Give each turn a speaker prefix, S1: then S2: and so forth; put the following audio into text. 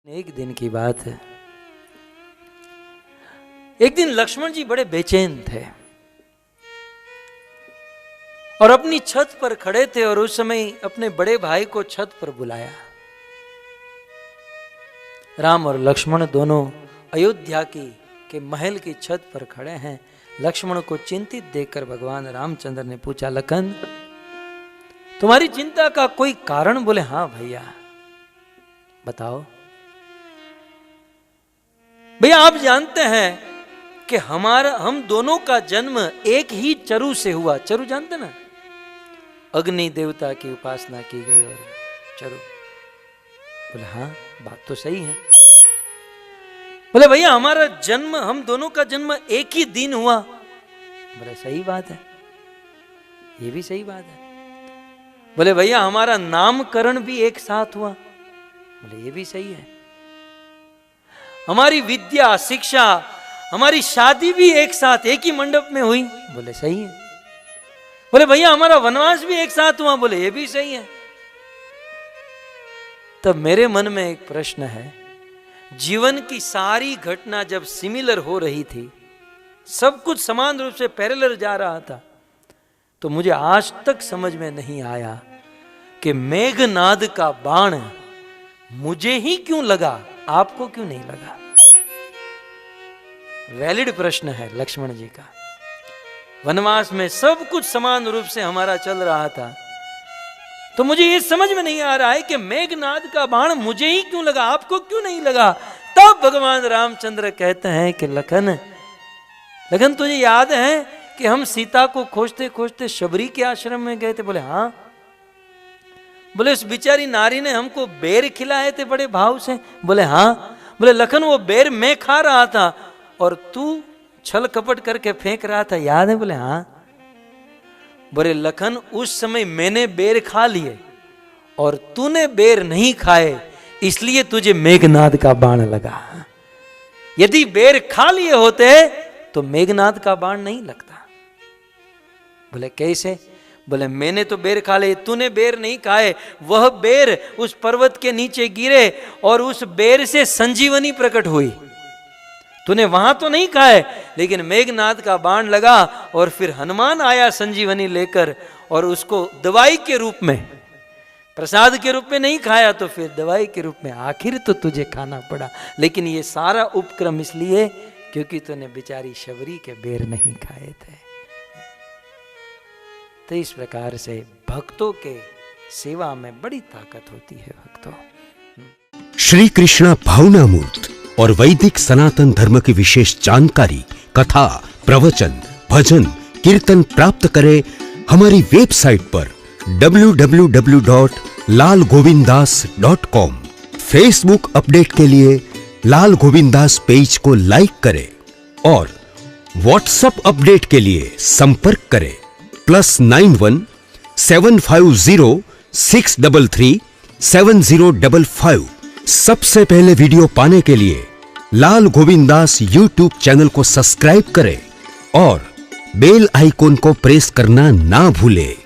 S1: एक दिन की बात है। एक दिन लक्ष्मण जी बड़े बेचैन थे और अपनी छत पर खड़े थे और उस समय अपने बड़े भाई को छत पर बुलाया। राम और लक्ष्मण दोनों अयोध्या के महल की छत पर खड़े हैं। लक्ष्मण को चिंतित देखकर भगवान रामचंद्र ने पूछा, लखन तुम्हारी चिंता का कोई कारण? बोले हाँ भैया बताओ। भैया आप जानते हैं कि हम दोनों का जन्म एक ही चरु से हुआ। चरु जानते ना, अग्नि देवता की उपासना की गई और चरु। बोले हाँ बात तो सही है। बोले भैया हमारा जन्म, हम दोनों का जन्म एक ही दिन हुआ। बोले सही बात है, ये भी सही बात है। बोले भैया हमारा नामकरण भी एक साथ हुआ। बोले ये भी सही है। हमारी विद्या शिक्षा, हमारी शादी भी एक साथ एक ही मंडप में हुई। बोले सही है। बोले भैया हमारा वनवास भी एक साथ हुआ। बोले ये भी सही है। तब मेरे मन में एक प्रश्न है, जीवन की सारी घटना जब सिमिलर हो रही थी, सब कुछ समान रूप से पैरेलल जा रहा था, तो मुझे आज तक समझ में नहीं आया कि मेघनाद का बाण मुझे ही क्यों लगा, आपको क्यों नहीं लगा। वैलिड प्रश्न है लक्ष्मण जी का। वनवास में सब कुछ समान रूप से हमारा चल रहा था, तो मुझे ये समझ में नहीं आ रहा है कि मेघनाद का बाण मुझे ही क्यों लगा, आपको क्यों नहीं लगा। तब भगवान रामचंद्र कहते हैं कि लखन तुझे याद है कि हम सीता को खोजते खोजते शबरी के आश्रम में गए थे। बोले हाँ। बोले उस बेचारी नारी ने हमको बेर खिलाए थे बड़े भाव से। बोले हाँ। बोले लखन वो बेर मैं खा रहा था और तू छल कपट करके फेंक रहा था, याद है? बोले हाँ। बोले लखन उस समय मैंने बेर खा लिए और तूने बेर नहीं खाए, इसलिए तुझे मेघनाद का बाण लगा। यदि बेर खा लिए होते तो मेघनाद का बाण नहीं लगता। बोले कैसे? बोले मैंने तो बेर खा लिए, तूने बेर नहीं खाए। वह बेर उस पर्वत के नीचे गिरे और उस बेर से संजीवनी प्रकट हुई। तूने वहां तो नहीं खाए, लेकिन मेघनाद का बाण लगा और फिर हनुमान आया संजीवनी लेकर और उसको दवाई के रूप में, प्रसाद के रूप में नहीं खाया तो फिर दवाई के रूप में आखिर तो तुझे खाना पड़ा। लेकिन ये सारा उपक्रम इसलिए क्योंकि तूने बेचारी शबरी के बेर नहीं खाए थे। तो इस प्रकार से भक्तों के सेवा में बड़ी ताकत होती है। भक्तों,
S2: श्री कृष्णा भावनामूर्त और वैदिक सनातन धर्म की विशेष जानकारी, कथा, प्रवचन, भजन, कीर्तन प्राप्त करें हमारी वेबसाइट पर www.lalgovinddas.com। फेसबुक अपडेट के लिए लाल गोविंदास पेज को लाइक करें और व्हाट्सएप अपडेट के लिए संपर्क करें +91 750 633 7055। सबसे पहले वीडियो पाने के लिए लाल गोविंदास यूट्यूब चैनल को सब्सक्राइब करें और बेल आइकॉन को प्रेस करना ना भूलें।